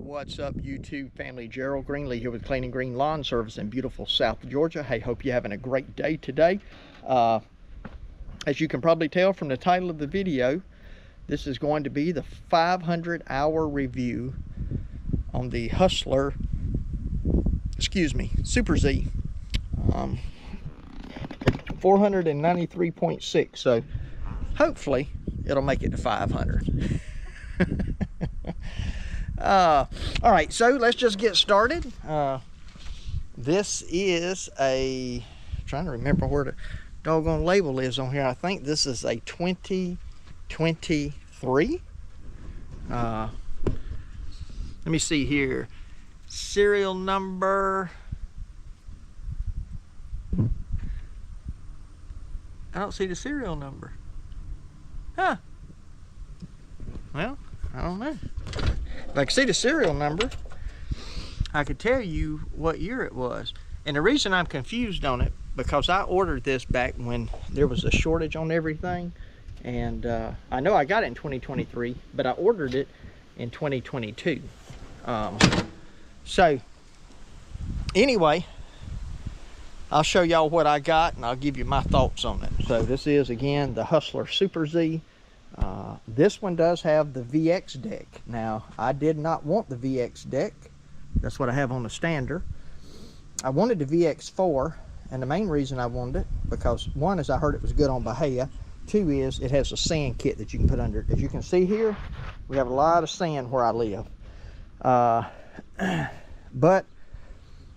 What's up, YouTube family? Gerald Greenlee here with Clean and Green Lawn Service in beautiful South Georgia. Hey, hope you're having a great day today. As you can probably tell from the title of the video, this is going to be the 500-hour review on the Hustler, Super Z, 493.6. So hopefully it'll make it to 500. All right, so let's just get started. This is I'm trying to remember where the doggone label is on here. I think this is a 2023. Let me see here. Serial number. I don't see the serial number. Huh. Well, I don't know. If I could see the serial number, I could tell you what year it was. And the reason I'm confused on it, because I ordered this back when there was a shortage on everything. And I know I got it in 2023, but I ordered it in 2022. So anyway, I'll show y'all what I got and I'll give you my thoughts on it. So this is, again, the Hustler Super Z. This one does have the VX deck. Now, I did not want the VX deck. That's what I have on the stander. I wanted the VX4, and the main reason I wanted it, because one is I heard it was good on Bahia. Two is it has a sand kit that you can put under it. As you can see here, we have a lot of sand where I live. But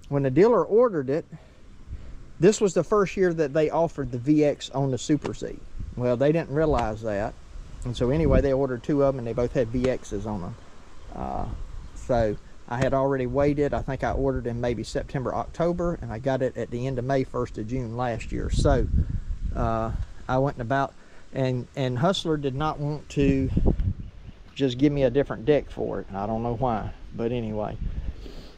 when the dealer ordered it, this was the first year that they offered the VX on the Super Z. Well, they didn't realize that. And so anyway, they ordered two of them and they both had VXs on them. So I had already waited. I think I ordered in maybe September, October, and I got it at the end of May, 1st of June last year. So I went about, and Hustler did not want to just give me a different deck for it. I don't know why, but anyway,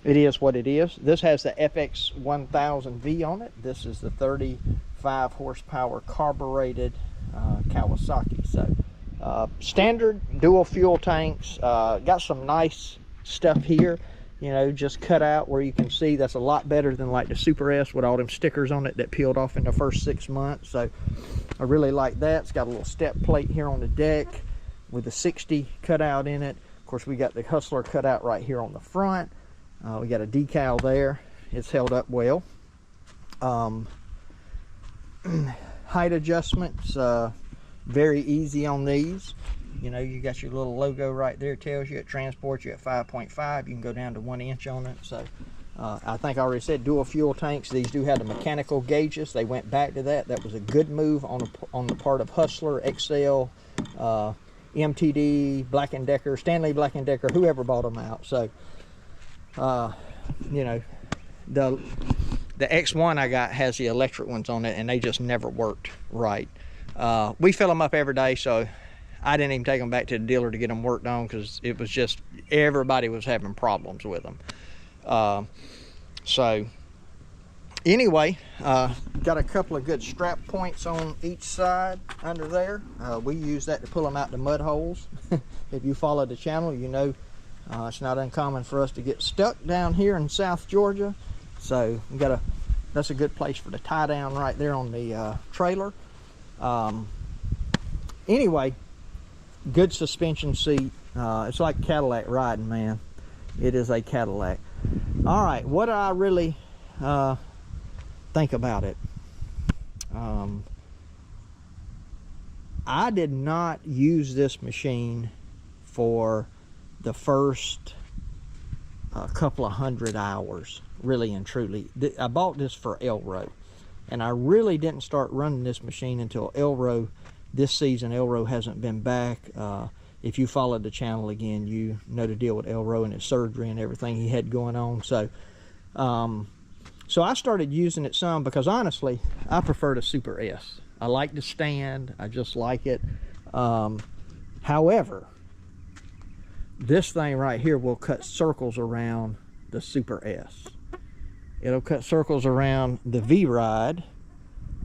it is what it is. This has the FX 1000V on it. This is the 35 horsepower carbureted Kawasaki. So standard dual fuel tanks. Got some nice stuff here, you know, just cut out where you can see. That's a lot better than like the Super S with all them stickers on it that peeled off in the first 6 months. So I really like that. It's got a little step plate here on the deck with the 60 cut out in it. Of course, we got the Hustler cut out right here on the front. We got a decal there. It's held up well. Height adjustments, very easy on these. You know, you got your little logo right there. It tells you at transport you're at 5.5. You can go down to 1 inch on it. So I think I already said dual fuel tanks. These do have the mechanical gauges. They went back to that. That was a good move on the part of Hustler, XL, MTD, Black & Decker, Stanley Black & Decker, whoever bought them out. So you know, the X1 I got has the electric ones on it, and they just never worked right. We fill them up every day, so I didn't even take them back to the dealer to get them worked on, because it was just, everybody was having problems with them. So anyway, got a couple of good strap points on each side under there. We use that to pull them out the mud holes. If you follow the channel, you know it's not uncommon for us to get stuck down here in South Georgia. So we got that's a good place for the tie down right there on the trailer. Anyway, good suspension seat. It's like Cadillac riding, man. It is a Cadillac. All right, what do I really think about it? I did not use this machine for the first couple of 100 hours, really and truly. I bought this for Elro, and I really didn't start running this machine until Elro. This season, Elro hasn't been back. If you followed the channel again, you know the deal with Elro and his surgery and everything he had going on. So so I started using it some, because honestly, I prefer the Super S. I like the stand. I just like it. However, this thing right here will cut circles around the Super S. It'll cut circles around the V-Ride.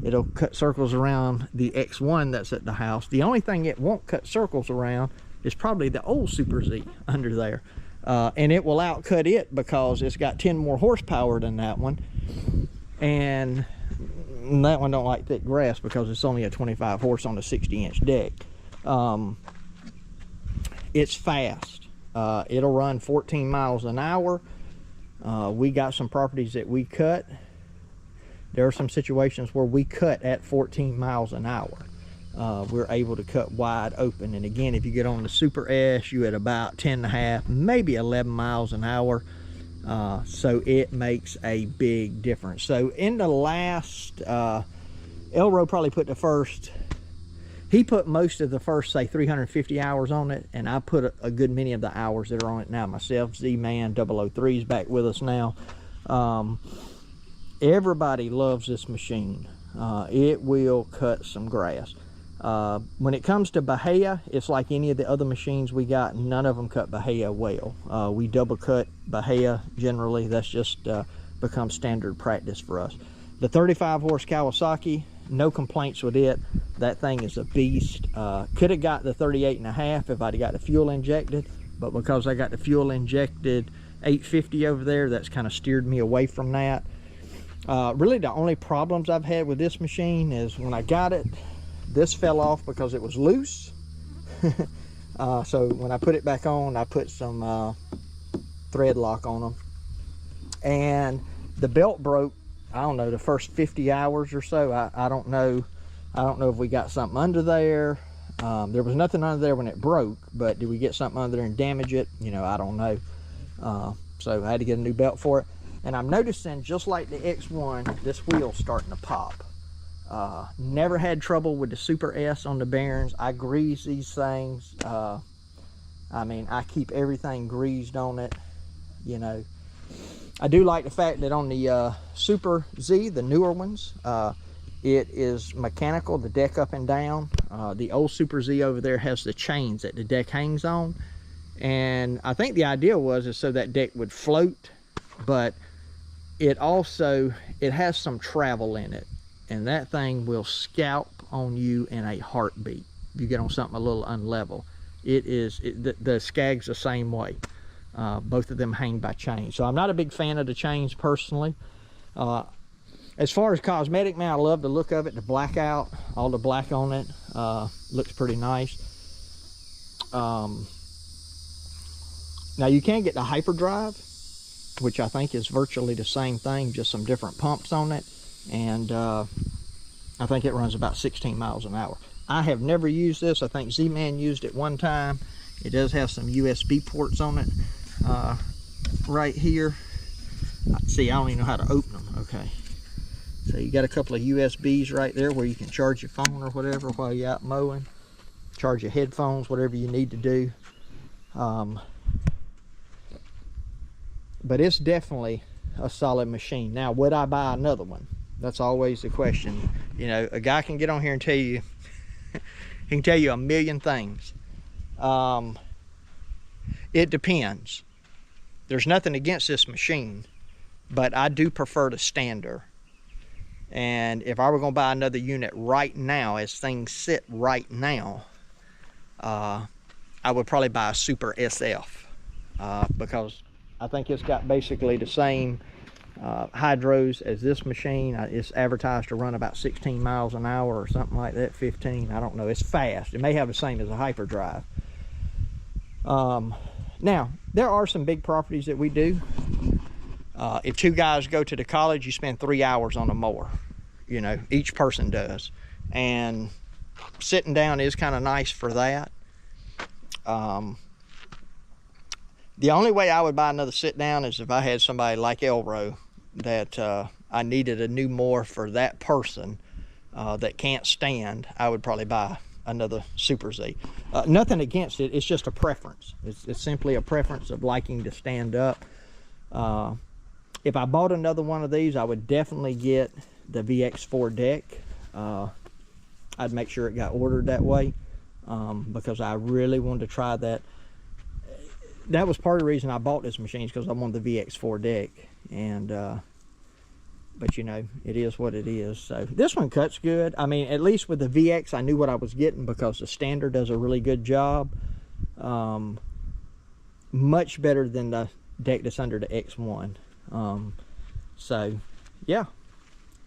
It'll cut circles around the X1 that's at the house. The only thing it won't cut circles around is probably the old Super Z under there. And it will outcut it because it's got 10 more horsepower than that one. And that one don't like thick grass because it's only a 25 horse on a 60-inch deck. It's fast. It'll run 14 miles an hour. We got some properties that we cut. There are some situations where we cut at 14 miles an hour. We're able to cut wide open. And again, if you get on the Super S, you at about 10.5, maybe 11 miles an hour. So it makes a big difference. So in the last, Elro probably put the first, he put most of the first, say, 350 hours on it, and I put a good many of the hours that are on it now myself. Z-Man 003 is back with us now. Everybody loves this machine. It will cut some grass. When it comes to Bahia, it's like any of the other machines we got. None of them cut Bahia well. We double cut Bahia generally. That's just become standard practice for us. The 35 horse Kawasaki, no complaints with it. That thing is a beast. Could have got the 38.5 if I'd got the fuel injected, but because I got the fuel injected 850 over there, that's kind of steered me away from that. Really the only problems I've had with this machine is when I got it, this fell off because it was loose. So when I put it back on, I put some thread lock on them, and the belt broke, I don't know, the first 50 hours or so. I don't know if we got something under there. There was nothing under there when it broke, but did we get something under there and damage it? You know, I don't know. So I had to get a new belt for it. And I'm noticing, just like the X1, this wheel's starting to pop. Never had trouble with the Super S on the bearings. I grease these things. I mean, I keep everything greased on it, you know. I do like the fact that on the Super Z, the newer ones, it is mechanical, the deck up and down. The old Super Z over there has the chains that the deck hangs on. And I think the idea was so that deck would float, but it has some travel in it. And that thing will scalp on you in a heartbeat if you get on something a little unlevel. The Skag's the same way. Both of them hang by chains. So I'm not a big fan of the chains personally. As far as cosmetic, man, I love the look of it. The blackout, all the black on it, looks pretty nice. Now you can get the hyperdrive, which I think is virtually the same thing, just some different pumps on it. And I think it runs about 16 miles an hour. I have never used this. I think Z-Man used it one time. It does have some USB ports on it right here. See, I don't even know how to open them. Okay, so you got a couple of USBs right there where you can charge your phone or whatever while you're out mowing, charge your headphones, whatever you need to do. But it's definitely a solid machine. Now, would I buy another one? That's always the question. You know, a guy can get on here and tell you, he can tell you a million things. It depends. There's nothing against this machine, but I do prefer the Stander. And if I were going to buy another unit right now, as things sit right now, I would probably buy a Super SF, because I think it's got basically the same hydros as this machine. It's advertised to run about 16 miles an hour or something like that, 15. I don't know. It's fast. It may have the same as a hyperdrive. Now, there are some big properties that we do. If two guys go to the college, you spend 3 hours on a mower. You know, each person does. And sitting down is kind of nice for that. The only way I would buy another sit down is if I had somebody like Elro that I needed a new mower for that person that can't stand. I would probably buy another Super Z. Nothing against it, it's just a preference. It's simply a preference of liking to stand up. If I bought another one of these, I would definitely get the VX4 deck. I'd make sure it got ordered that way, because I really wanted to try that. That was part of the reason I bought this machine, because I wanted the VX4 deck. And but you know, it is what it is. So this one cuts good. I mean, at least with the VX, I knew what I was getting, because the Stander does a really good job. much better than the deck that's under the X1. So yeah,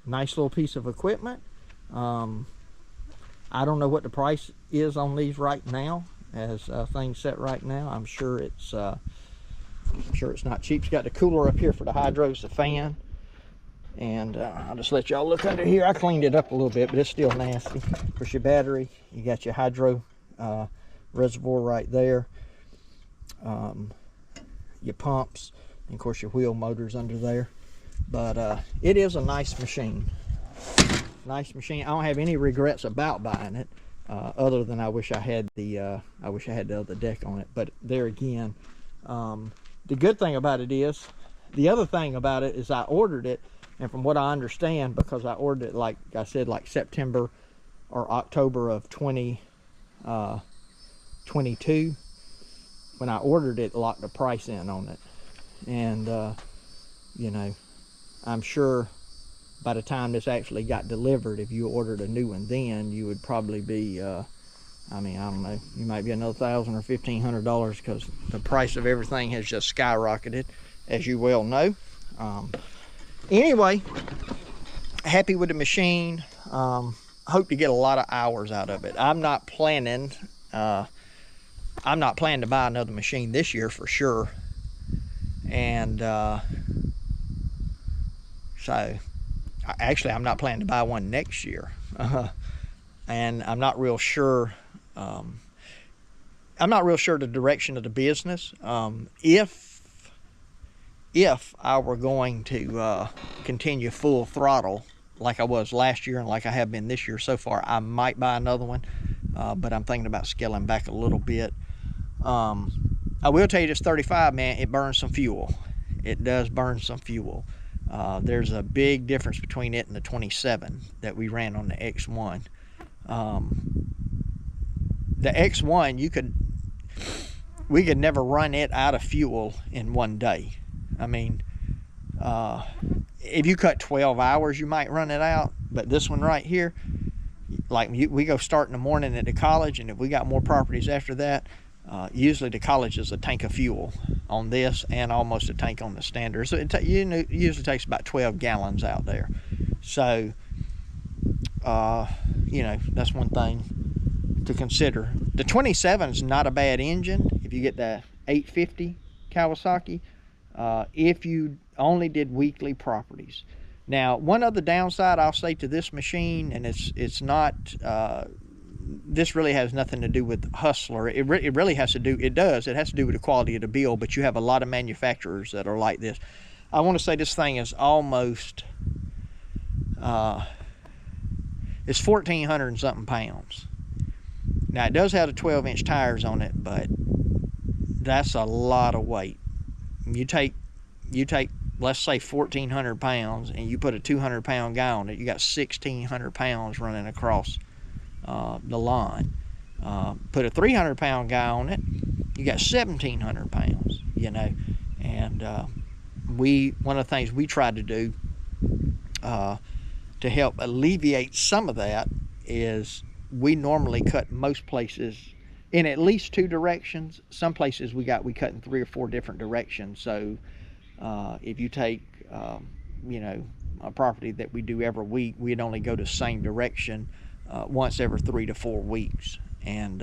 nice little piece of equipment. I don't know what the price is on these right now, as things set right now. I'm sure it's not cheap. It's got the cooler up here for the hydros, the fan, and I'll just let y'all look under here. I cleaned it up a little bit, but it's still nasty. Of course, your battery, you got your hydro reservoir right there, your pumps, and of course your wheel motors under there. But it is a nice machine. Nice machine. I don't have any regrets about buying it, other than I wish I had the other deck on it. But there again, the good thing about it is, the other thing about it is I ordered it, and from what I understand, because I ordered it, like I said, like September or October of 2022, when I ordered it, locked the price in on it. And you know, I'm sure by the time this actually got delivered, if you ordered a new one then, you would probably be, I mean, I don't know, you might be another $1,000 or $1,500, because the price of everything has just skyrocketed, as you well know. Anyway, happy with the machine. Hope to get a lot of hours out of it. I'm not planning to buy another machine this year for sure. And so actually, I'm not planning to buy one next year. And I'm not real sure. I'm not real sure the direction of the business. If I were going to continue full throttle like I was last year and like I have been this year so far, I might buy another one. But I'm thinking about scaling back a little bit. I will tell you, this 35, man, it burns some fuel. It does burn some fuel. There's a big difference between it and the 27 that we ran on the X1. The X1, we could never run it out of fuel in one day. I mean, if you cut 12 hours, you might run it out. But this one right here, like we go start in the morning at the college, and if we got more properties after that, usually the college is a tank of fuel on this and almost a tank on the standard. So it usually takes about 12 gallons out there. So, you know, that's one thing to consider. The 27 is not a bad engine if you get the 850 Kawasaki, if you only did weekly properties. Now, one other downside I'll say to this machine, and it's not, this really has nothing to do with Hustler. It really has to do, it has to do with the quality of the build, but you have a lot of manufacturers that are like this. I want to say this thing is almost, it's 1,400 and something pounds. Now, it does have the 12-inch tires on it, but that's a lot of weight. You take, let's say 1,400 pounds, and you put a 200-pound guy on it, you got 1,600 pounds running across the line. Put a 300-pound guy on it, you got 1,700 pounds, you know. And one of the things we tried to do to help alleviate some of that is we normally cut most places in at least 2 directions. Some places we cut in 3 or 4 different directions. So if you take you know, a property that we do every week, we'd only go the same direction once every 3 to 4 weeks. And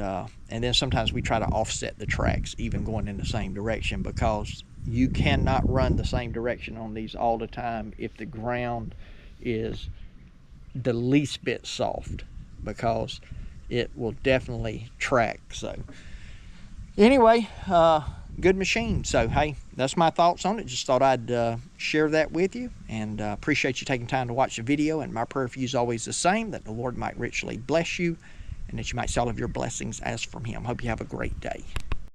then sometimes we try to offset the tracks even going in the same direction, because you cannot run the same direction on these all the time if the ground is the least bit soft, because it will definitely track. So anyway, good machine. So hey, that's my thoughts on it. Just thought I'd share that with you, and appreciate you taking time to watch the video. And my prayer for you is always the same, that the Lord might richly bless you, and that you might see all of your blessings as from Him. Hope you have a great day.